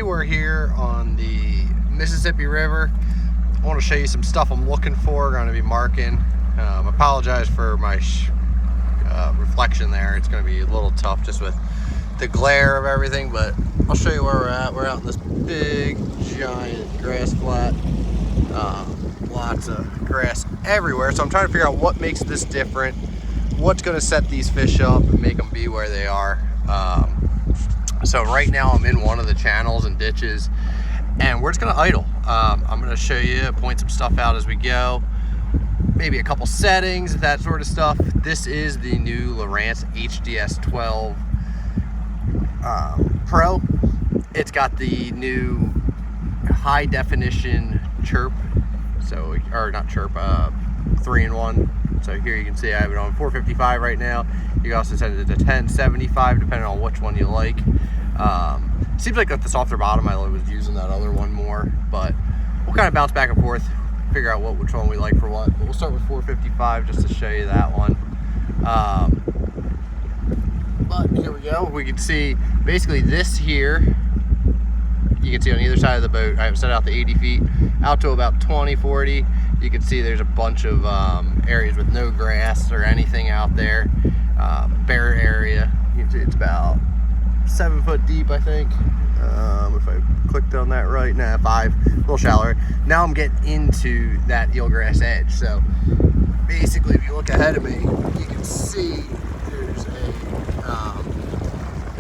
today we're here on the Mississippi River. I want to show you some stuff I'm looking for. Going to be marking. Apologize for my reflection there. It's going to be a little tough just with the glare of everything, but I'll show you where we're at. We're out in this big, giant grass flat. Lots of grass everywhere. So I'm trying to figure out what makes this different, what's going to set these fish up and make them be where they are. So right now I'm in one of the channels and ditches, and we're just going to idle. I'm going to show you, point some stuff out as we go, maybe a couple settings, that sort of stuff. This is the new Lowrance HDS 12 Pro. It's got the new high definition chirp, so, or not chirp, 3-in-1. So here you can see I have it on 455 right now. You can also set it to 1075 depending on which one you like. Seems like with the softer bottom I was using that other one more, but we'll kind of bounce back and forth, figure out which one we like for what. But we'll start with 455 just to show you that one. But here we go. We can see basically this here. You can see on either side of the boat, I have set out to 80 feet, out to about 20, 40. You can see there's a bunch of areas with no grass or anything out there. Bare area. You can see it's about 7 foot deep, I think. If I clicked on that right, nah, 5, a little shallower. Now I'm getting into that eelgrass edge. So basically, if you look ahead of me, you can see there's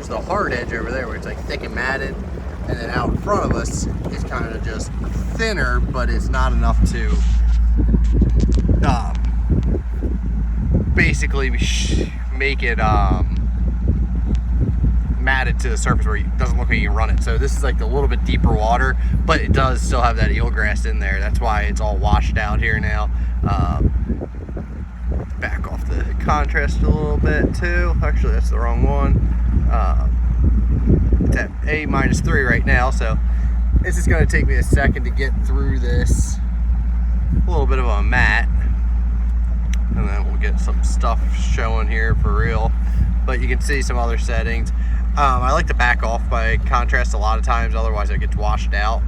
the hard edge over there where it's like thick and matted, and then out in front of us is kind of just thinner, but it's not enough to basically make it matted to the surface where it doesn't look like you can run it. So this is like a little bit deeper water, but it does still have that eelgrass in there. That's why it's all washed out here now. Back off the contrast a little bit too. Actually, that's the wrong one. It's at A-3 right now, so it's just going to take me a second to get through this. A little bit of a mat, and then we'll get some stuff showing here for real. But you can see some other settings. I like to back off by contrast a lot of times, otherwise it gets washed out.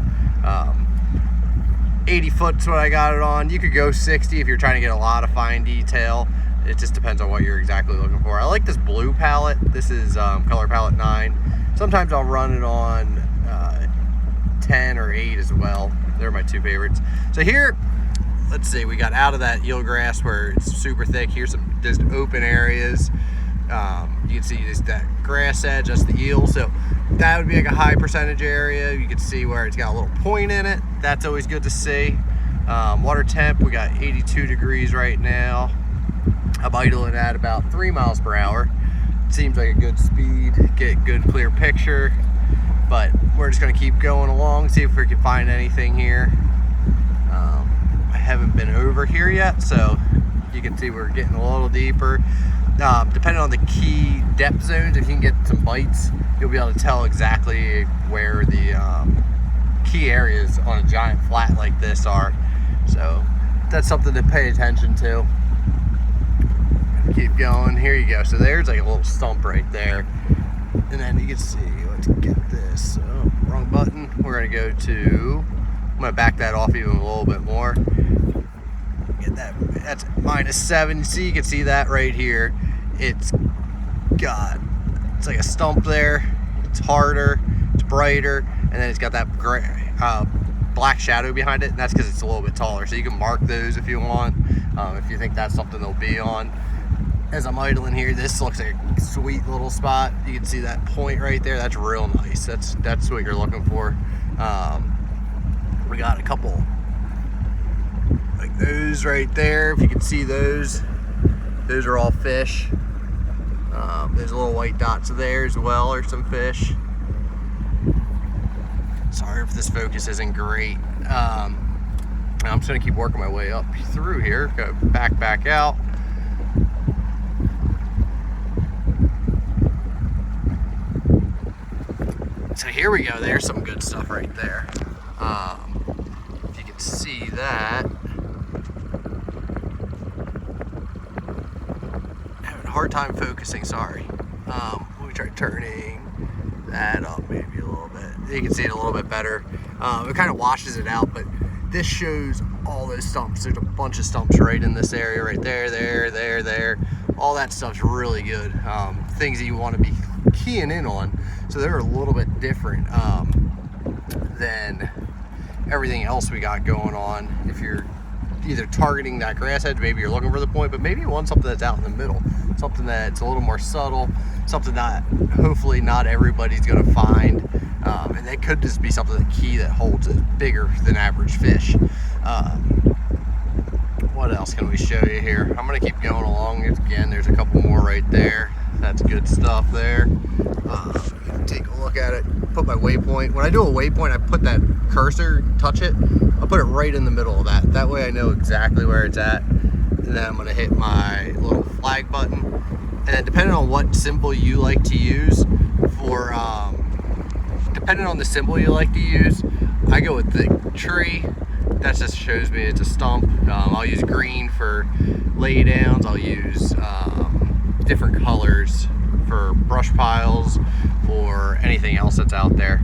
80 foot's what I got it on. You could go 60 if you're trying to get a lot of fine detail. It just depends on what you're exactly looking for. I like this blue palette. This is color palette 9. Sometimes I'll run it on 10 or 8 as well. They're my two favorites. So here, let's see, we got out of that eelgrass where it's super thick. Here's some just open areas. You can see just that grass edge, that's the eel. So that would be like a high percentage area. You can see where it's got a little point in it. That's always good to see. Water temp, we got 82 degrees right now. I'm idling at about 3 miles per hour. Seems like a good speed, get good clear picture. But we're just gonna keep going along, see if we can find anything here. I haven't been over here yet, so you can see we're getting a little deeper. Depending on the key depth zones, if you can get some bites, you'll be able to tell exactly where the key areas on a giant flat like this are. So that's something to pay attention to. Keep going. Here you go. So there's like a little stump right there, and then you can see, let's get this. Oh, wrong button. We're gonna go to, I'm gonna back that off even a little bit more. Get that, that's -7. See, you can see that right here. It's like a stump there. It's harder, it's brighter, and then it's got that gray, black shadow behind it, and that's because it's a little bit taller. So you can mark those if you want, if you think that's something they'll be on. As I'm idling here, this looks like a sweet little spot. You can see that point right there. That's real nice. That's what you're looking for. We got a couple like those right there. If you can see those are all fish. There's little white dots there as well, or some fish. Sorry if this focus isn't great. I'm just gonna keep working my way up through here. Go back out. So here we go. There's some good stuff right there. If you can see that. Having a hard time focusing, sorry. Let me try turning that up maybe a little bit. you can see it a little bit better. It kind of washes it out, but this shows all those stumps. There's a bunch of stumps right in this area, right there, there. All that stuff's really good. Things that you want to be keying in on. So they're a little bit different than everything else we got going on. If you're either targeting that grass edge, maybe you're looking for the point, but maybe you want something that's out in the middle, something that's a little more subtle, something that hopefully not everybody's going to find, and that could just be something, the key that holds a bigger than average fish. What else can we show you here? I'm going to keep going along. Again, there's a couple more right there. That's good stuff there. Take a look at it. Put my waypoint. When I do a waypoint, I put that cursor, touch it, I'll put it right in the middle of that. That way I know exactly where it's at. And then I'm going to hit my little flag button. And then depending on what symbol you like to use for, depending on the symbol you like to use, I go with the tree. That just shows me it's a stump. I'll use green for lay downs. I'll use different colors for brush piles or anything else that's out there.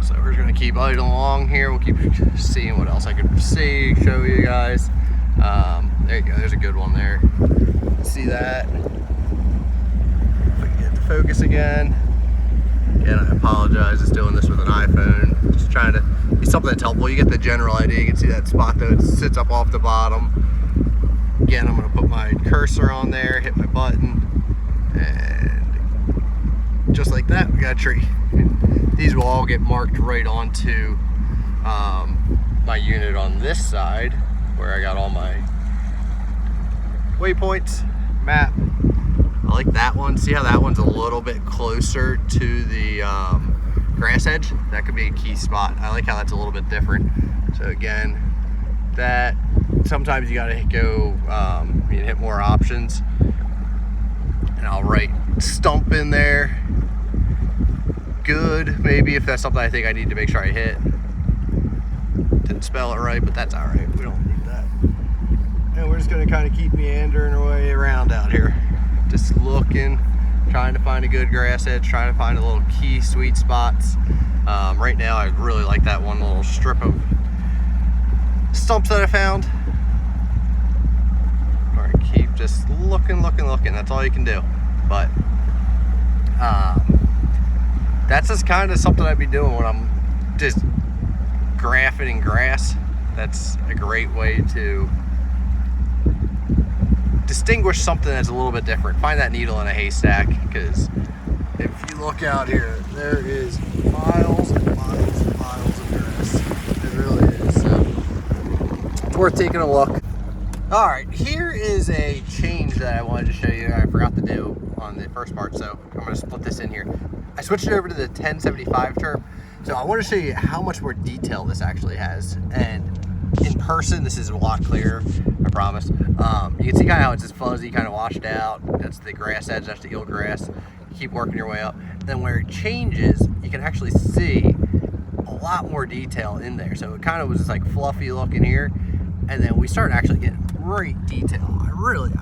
So we're gonna keep idling along here. We'll keep seeing what else I can show you guys. There you go, there's a good one there. See that? If I can get the focus again. Again, I apologize, it's doing this with an iPhone. Just trying to be something that's helpful. You get the general idea. You can see that spot though, it sits up off the bottom. Again, I'm gonna put my cursor on there, hit my button, and just like that, we got a tree. These will all get marked right onto my unit on this side, where I got all my waypoints, map. I like that one. See how that one's a little bit closer to the grass edge? That could be a key spot. I like how that's a little bit different. So again, that sometimes you gotta go, you can hit more options. And I'll write stump in there. Good, maybe, if that's something I think I need to make sure I hit. Didn't spell it right, but that's all right. We don't need that. And we're just gonna kind of keep meandering our way around out here. Just looking, trying to find a good grass edge, trying to find a little key sweet spots. Right now, I really like that one little strip of stumps that I found. All right, keep just looking. That's all you can do. But that's just kind of something I'd be doing when I'm just graphing in grass. That's a great way to distinguish something that's a little bit different. Find that needle in a haystack, because if you look out here, there is miles and miles and miles of grass. It really is. So it's worth taking a look. All right, here is a change that I wanted to show you. I forgot to do on the first part, so I'm going to split this in here. I switched it over to the 1075 term, so I want to show you how much more detail this actually has. And in person, this is a lot clearer, I promise. You can see kind of how it's just fuzzy, kind of washed out. That's the grass edge, that's the eelgrass. You keep working your way up. Then where it changes, you can actually see a lot more detail in there. So it kind of was just like fluffy looking here. And then we started actually getting great detail. I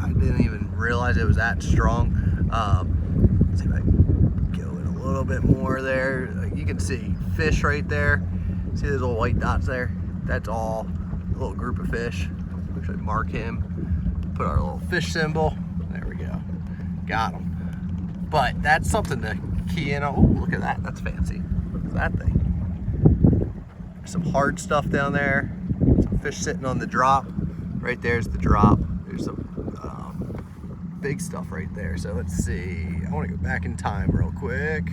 didn't even realize it was that strong. Let's see if I can go in a little bit more there. You can see fish right there. See those little white dots there? That's all a little group of fish. We should mark him. Put our little fish symbol. There we go. Got him. But that's something to key in on. Oh, look at that. That's fancy. Look at that thing. There's some hard stuff down there. Some fish sitting on the drop. Right there's the drop. There's some big stuff right there. So let's see. I want to go back in time real quick.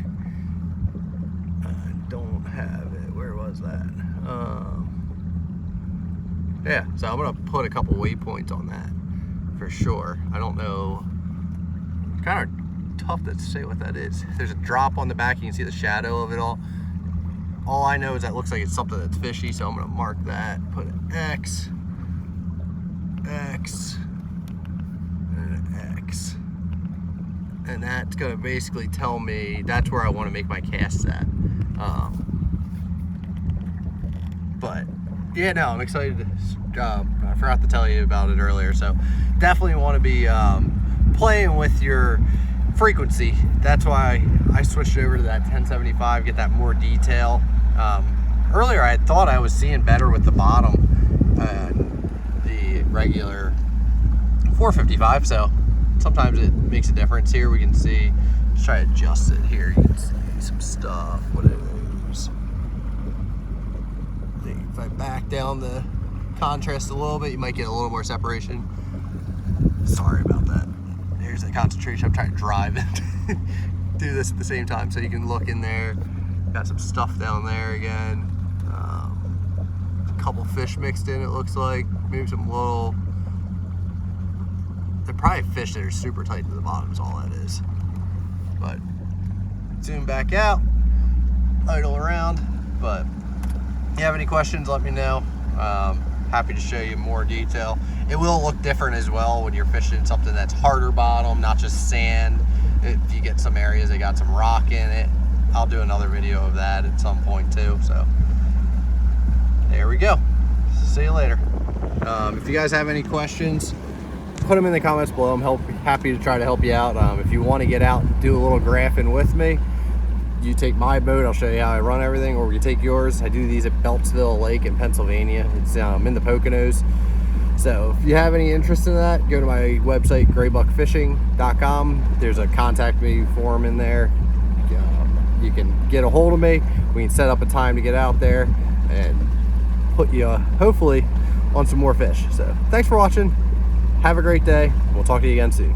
I don't have it. Where was that? Yeah, so I'm gonna put a couple waypoints on that for sure. I don't know. It's kind of tough to say what that is. There's a drop on the back. You can see the shadow of it all. All I know is that it looks like it's something that's fishy, so I'm gonna mark that. Put an X, X, and an X. And that's gonna basically tell me that's where I want to make my casts at. But yeah, no, I'm excited to, I forgot to tell you about it earlier, so definitely want to be playing with your frequency. That's why I switched over to that 1075, get that more detail. Earlier I had thought I was seeing better with the bottom the regular 455, so sometimes it makes a difference. Here we can see, let's try to adjust it here. You can see some stuff. What are those? I think if I back down the contrast a little bit, you might get a little more separation. Sorry about that. There's the concentration. I'm trying to drive and do this at the same time so you can look in there. Got some stuff down there again. A couple fish mixed in, it looks like. Maybe some little, they're probably fish that are super tight to the bottom is all that is. But zoom back out, idle around. But if you have any questions, let me know. Happy to show you more detail. It will look different as well when you're fishing something that's harder bottom, not just sand. If you get some areas that got some rock in it, I'll do another video of that at some point too. So there we go. See you later. If you guys have any questions, put them in the comments below. I'm happy to try to help you out. If you want to get out and do a little graphing with me, you take my boat, I'll show you how I run everything, or you take yours. I do these at Beltsville Lake in Pennsylvania. It's in the Poconos. So if you have any interest in that, go to my website, graybuckfishing.com. There's a contact me form in there. You can get a hold of me. We can set up a time to get out there and put you hopefully on some more fish. So thanks for watching. Have a great day. We'll talk to you again soon.